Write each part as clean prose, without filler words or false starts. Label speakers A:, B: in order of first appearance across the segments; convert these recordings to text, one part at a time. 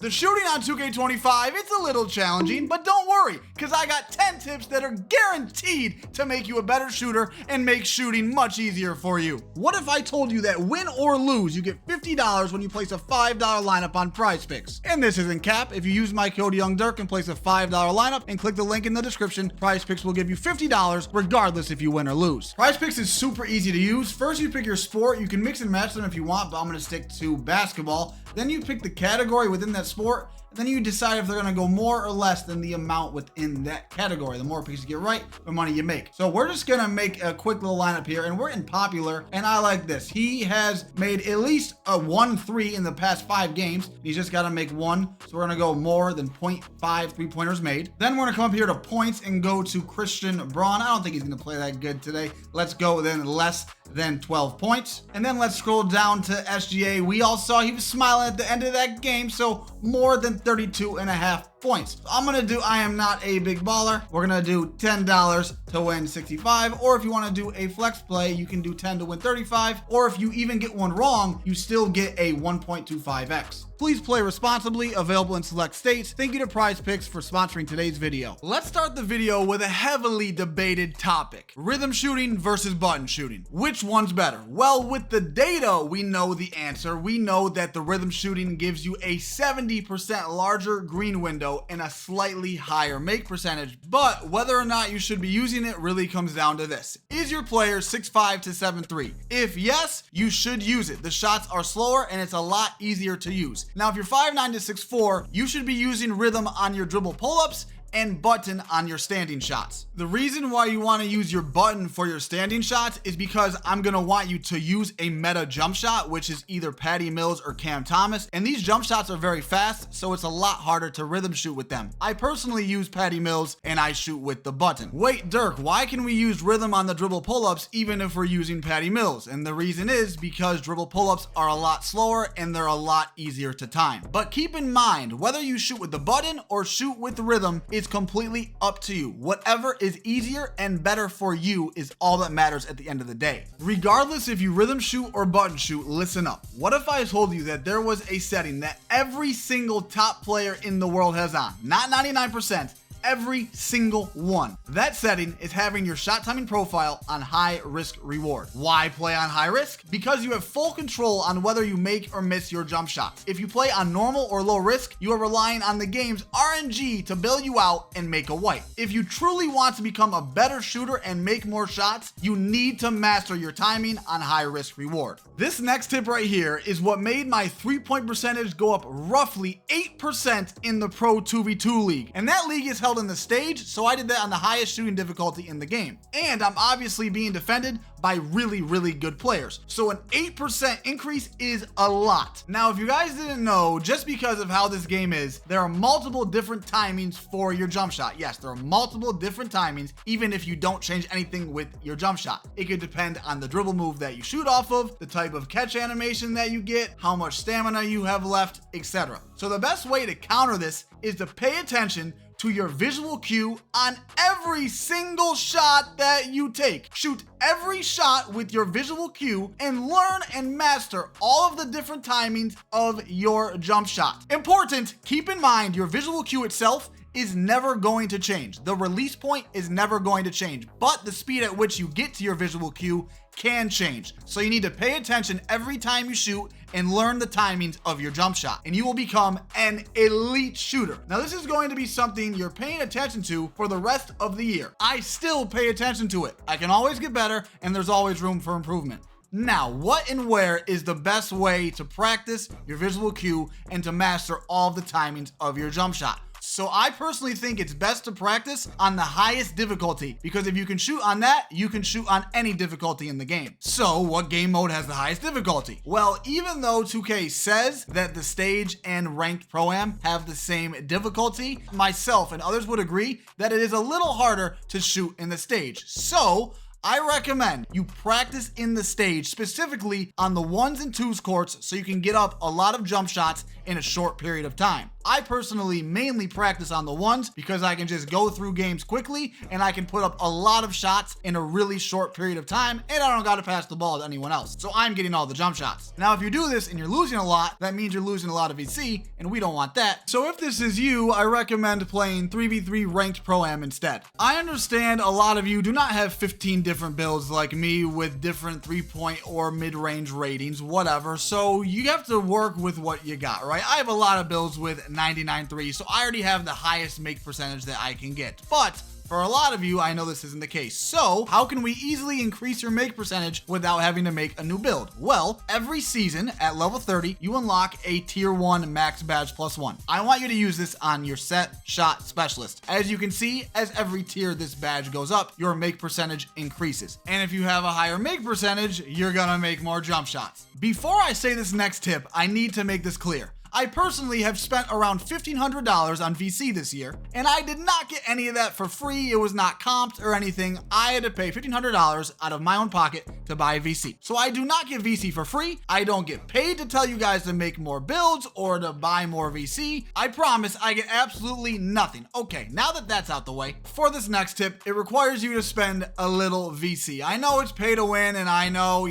A: The shooting on 2K25, it's a little challenging, but don't worry, because I got 10 tips that are guaranteed to make you a better shooter and make shooting much easier for you. What if I told you that win or lose, you get $50 when you place a $5 lineup on PrizePicks? And this isn't cap. If you use my code YoungDirk and place a $5 lineup and click the link in the description, PrizePicks will give you $50 regardless if you win or lose. PrizePicks is super easy to use. First, you pick your sport. You can mix and match them if you want, but I'm going to stick to basketball. Then you pick the category within that sport, and then you decide if they're going to go more or less than the amount within that category. The more picks you get right, the money you make. So we're just going to make a quick little lineup here, and we're in popular, and I like this. He has made at least a 1-3 in the past 5 games. He's just got to make 1, so we're going to go more than 0.5 three-pointers made. Then we're going to come up here to points and go to Christian Braun. I don't think he's going to play that good today. Let's go then less than 12 points. And then let's scroll down to SGA. We all saw he was smiling at the end of that game, so more than 32.5 points. So I'm gonna do I am not a big baller. We're gonna do $10 to win 65, or if you want to do a flex play, you can do 10 to win 35, or if you even get one wrong, you still get a 1.25x. Please play responsibly, available in select states. Thank you to PrizePicks for sponsoring today's video. Let's start the video with a heavily debated topic: rhythm shooting versus button shooting. Which one's better? Well, with the data, we know the answer. We know that the rhythm shooting gives you a 70% larger green window and a slightly higher make percentage. But whether or not you should be using it really comes down to this: is your player 6'5" to 7'3"? If yes, you should use it. The shots are slower and it's a lot easier to use. Now, if you're 5'9" to 6'4", you should be using rhythm on your dribble pull-ups and button on your standing shots. The reason why you want to use your button for your standing shots is because I'm going to want you to use a meta jump shot, which is either Patty Mills or Cam Thomas. And these jump shots are very fast, so it's a lot harder to rhythm shoot with them. I personally use Patty Mills and I shoot with the button. Wait, Dirk, why can we use rhythm on the dribble pull-ups even if we're using Patty Mills? And the reason is because dribble pull-ups are a lot slower and they're a lot easier to time. But keep in mind, whether you shoot with the button or shoot with the rhythm, it's completely up to you. Whatever is easier and better for you is all that matters at the end of the day. Regardless if you rhythm shoot or button shoot, listen up. What if I told you that there was a setting that every single top player in the world has on? Not 99%. Every single one. That setting is having your shot timing profile on high risk reward. Why play on high risk? Because you have full control on whether you make or miss your jump shots. If you play on normal or low risk, you are relying on the game's RNG to bail you out and make a white. If you truly want to become a better shooter and make more shots, you need to master your timing on high risk reward. This next tip right here is what made my 3-point percentage go up roughly 8% in the Pro 2v2 league. And that league is held in the stage, so I did that on the highest shooting difficulty in the game. And I'm obviously being defended by really, really good players. So an 8% increase is a lot. Now, if you guys didn't know, just because of how this game is, there are multiple different timings for your jump shot. Yes, there are multiple different timings, even if you don't change anything with your jump shot. It could depend on the dribble move that you shoot off of, the type of catch animation that you get, how much stamina you have left, etc. So the best way to counter this is to pay attention to your visual cue on every single shot that you take. Shoot every shot with your visual cue and learn and master all of the different timings of your jump shot. Important, keep in mind your visual cue itself is never going to change. The release point is never going to change, but the speed at which you get to your visual cue can change. So you need to pay attention every time you shoot and learn the timings of your jump shot, and you will become an elite shooter. Now, this is going to be something you're paying attention to for the rest of the year. I still pay attention to it. I can always get better, and there's always room for improvement. Now, what and where is the best way to practice your visual cue and to master all of the timings of your jump shot? So I personally think it's best to practice on the highest difficulty, because if you can shoot on that, you can shoot on any difficulty in the game. So what game mode has the highest difficulty? Well, even though 2K says that the stage and ranked pro-am have the same difficulty, myself and others would agree that it is a little harder to shoot in the stage. So I recommend you practice in the stage, specifically on the 1s and 2s courts, so you can get up a lot of jump shots in a short period of time. I personally mainly practice on the ones because I can just go through games quickly and I can put up a lot of shots in a really short period of time, and I don't gotta pass the ball to anyone else. So I'm getting all the jump shots. Now, if you do this and you're losing a lot, that means you're losing a lot of VC, and we don't want that. So if this is you, I recommend playing 3v3 ranked Pro-Am instead. I understand a lot of you do not have 15 different builds like me with different 3-point or mid-range ratings, whatever. So you have to work with what you got, right? I have a lot of builds with 99.3, so I already have the highest make percentage that I can get. But for a lot of you, I know this isn't the case. So how can we easily increase your make percentage without having to make a new build? Well, every season at level 30, you unlock a tier 1 max badge +1. I want you to use this on your set shot specialist. As you can see, as every tier this badge goes up, your make percentage increases. And if you have a higher make percentage, you're gonna make more jump shots. Before I say this next tip, I need to make this clear. I personally have spent around $1,500 on VC this year, and I did not get any of that for free. It was not comped or anything. I had to pay $1,500 out of my own pocket to buy VC. So I do not get VC for free. I don't get paid to tell you guys to make more builds or to buy more VC. I promise I get absolutely nothing. Okay, now that that's out the way, for this next tip, it requires you to spend a little VC. I know it's pay to win, and I know,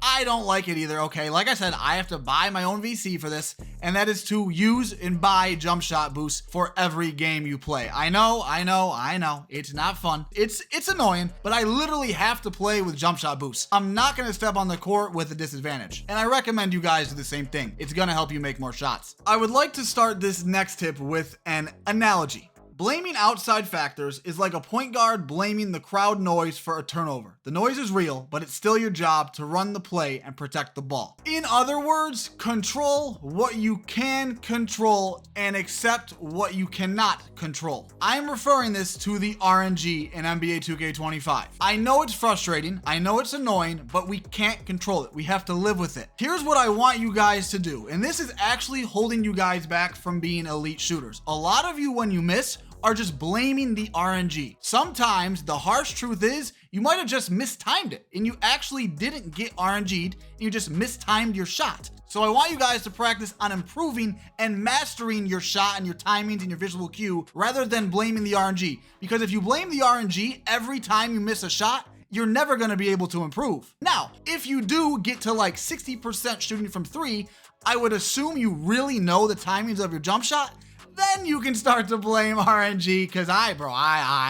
A: I don't like it either, okay? Like I said, I have to buy my own VC for this, and that is to use and buy jump shot boosts for every game you play. I know. It's not fun. It's annoying, but I literally have to play with jump shot boosts. I'm not gonna step on the court with a disadvantage, and I recommend you guys do the same thing. It's gonna help you make more shots. I would like to start this next tip with an analogy. Blaming outside factors is like a point guard blaming the crowd noise for a turnover. The noise is real, but it's still your job to run the play and protect the ball. In other words, control what you can control and accept what you cannot control. I'm referring this to the RNG in NBA 2K25. I know it's frustrating, I know it's annoying, but we can't control it. We have to live with it. Here's what I want you guys to do, and this is actually holding you guys back from being elite shooters. A lot of you, when you miss, are just blaming the RNG. Sometimes the harsh truth is you might have just mistimed it and you actually didn't get RNG'd, and you just mistimed your shot. So I want you guys to practice on improving and mastering your shot and your timings and your visual cue rather than blaming the RNG. Because if you blame the RNG every time you miss a shot, you're never gonna be able to improve. Now, if you do get to like 60% shooting from 3, I would assume you really know the timings of your jump shot. Then you can start to blame RNG, because I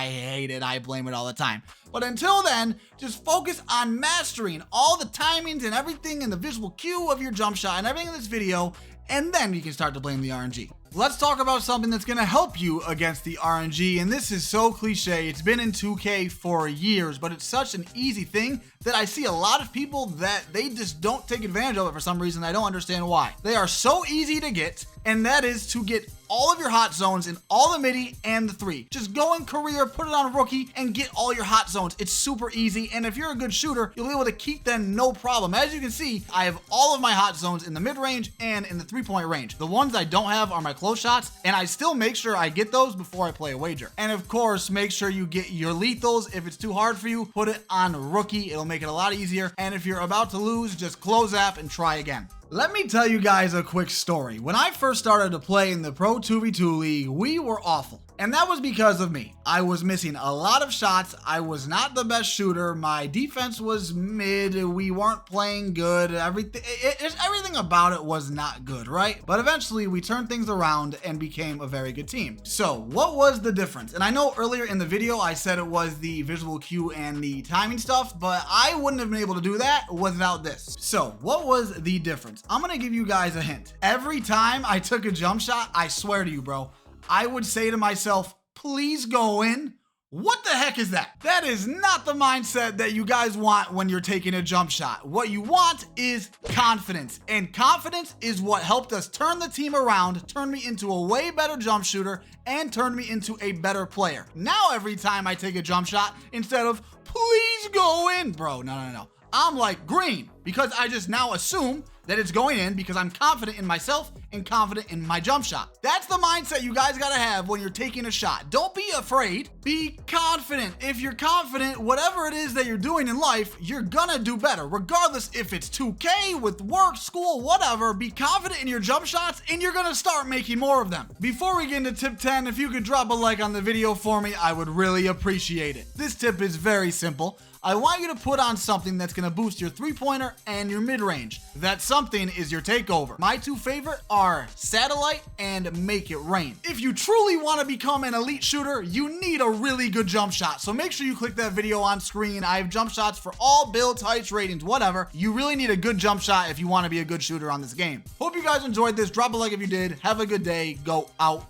A: hate it. I blame it all the time. But until then, just focus on mastering all the timings and everything in the visual cue of your jump shot and everything in this video, and then you can start to blame the RNG. Let's talk about something that's gonna help you against the RNG, and this is so cliche. It's been in 2K for years, but it's such an easy thing that I see a lot of people that they just don't take advantage of it for some reason. I don't understand why. They are so easy to get, and that is to get all of your hot zones in all the midi and the 3. Just go in career, put it on rookie, and get all your hot zones. It's super easy, and if you're a good shooter, you'll be able to keep them no problem. As you can see, I have all of my hot zones in the mid-range and in the 3-point range. The ones I don't have are my close shots, and I still make sure I get those before I play a wager. And of course, make sure you get your lethals. If it's too hard for you, put it on rookie. It'll make it a lot easier. And if you're about to lose, just close app and try again. Let me tell you guys a quick story. When I first started to play in the Pro 2v2 League, we were awful. And that was because of me. I was missing a lot of shots. I was not the best shooter. My defense was mid. We weren't playing good. Everything about it was not good, right? But eventually we turned things around and became a very good team. So what was the difference? And I know earlier in the video I said it was the visual cue and the timing stuff, but I wouldn't have been able to do that without this. So what was the difference? I'm gonna give you guys a hint. Every time I took a jump shot, I swear to you, bro, I would say to myself, please go in. What the heck is that? That is not the mindset that you guys want when you're taking a jump shot. What you want is confidence, and confidence is what helped us turn the team around, turn me into a way better jump shooter, and turn me into a better player. Now every time I take a jump shot, instead of please go in, bro, no. I'm like green, because I just now assume that it's going in because I'm confident in myself and confident in my jump shot. That's the mindset you guys gotta have when you're taking a shot. Don't be afraid, be confident. If you're confident, whatever it is that you're doing in life, you're gonna do better. Regardless if it's 2K, with work, school, whatever, be confident in your jump shots and you're gonna start making more of them. Before we get into tip 10, if you could drop a like on the video for me, I would really appreciate it. This tip is very simple. I want you to put on something that's going to boost your three-pointer and your mid-range. That something is your takeover. My two favorite are Satellite and Make It Rain. If you truly want to become an elite shooter, you need a really good jump shot. So make sure you click that video on screen. I have jump shots for all builds, heights, ratings, whatever. You really need a good jump shot if you want to be a good shooter on this game. Hope you guys enjoyed this. Drop a like if you did. Have a good day. Go out.